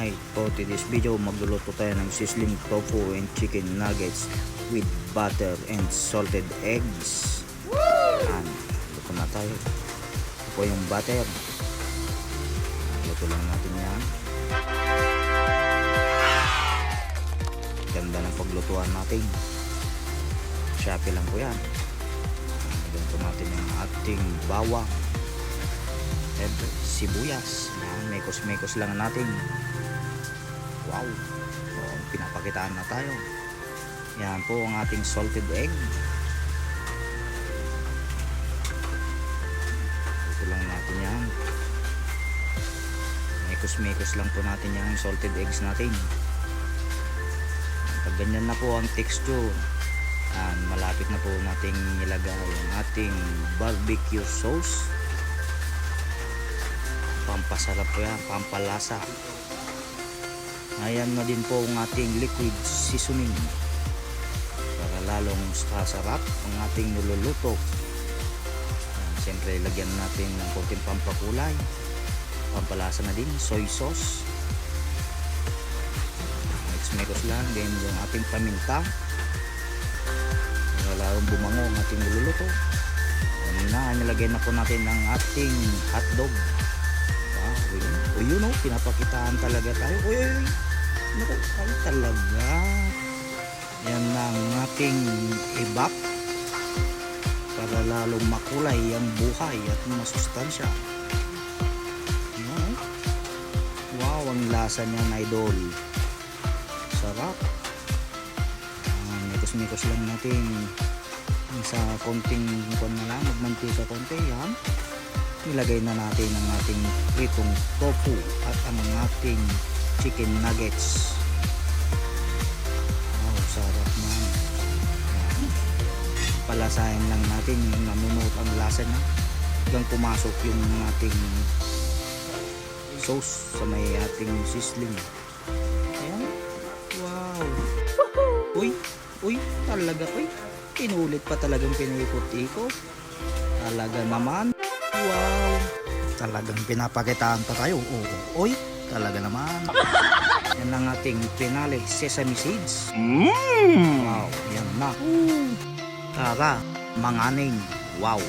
Hi, for today's video magluluto tayo ng sizzling tofu and chicken nuggets with butter and salted eggs. Yan, luto na tayo. Ito po yung butter. Luto lang natin yan. Ganda ng paglutuan natin. Shopee lang po yan. Luto natin yung ating bawang and sibuyas. Yan, mekos-mekos lang natin. Wow, pinapakitaan na tayo. Yan po ang ating salted egg. Ito lang natin yan. Mekos-mekos lang po natin yung salted eggs natin. Pag ganyan na po ang texture, malapit na po nating ilagay ang ating barbecue sauce. Pampasarap po yan, pampalasa. Ayan na din po ang ating liquid seasoning para lalong sasarap ang ating niluluto. Siyempre lagyan natin ng konting pampakulay, pampalasa na din, soy sauce. Mix lang din yung ating paminta para lalong bumango ang ating niluluto. Nilagay na po natin ang ating hotdog. O yun o, pinapakitaan talaga tayo. Uy, naku, ay talaga. Yan ang ating ibak para lalong makulay ang buhay at masustansya. Wow, ang lasa niyan, idol. Sarap. Mikos-mikos lang natin sa konting kung na lang, magmantika konti. Yan. Nilagay na natin ang ating pritong tofu at ang ating chicken nuggets. Wow, sarap man. Palasahin lang natin yung namumut ang lasa niya hanggang pumasok yung ating sauce sa may ating sizzling. Ayan. Wow. Uy, talaga, pinulit pa talagang pinuikot-ikot. Talaga naman. Wow, talagang pinapakitaan pa tayo. Oy, talaga naman. Yan ang ating pinali, sesame seeds. Wow, yan na. Tara, manganing. Wow.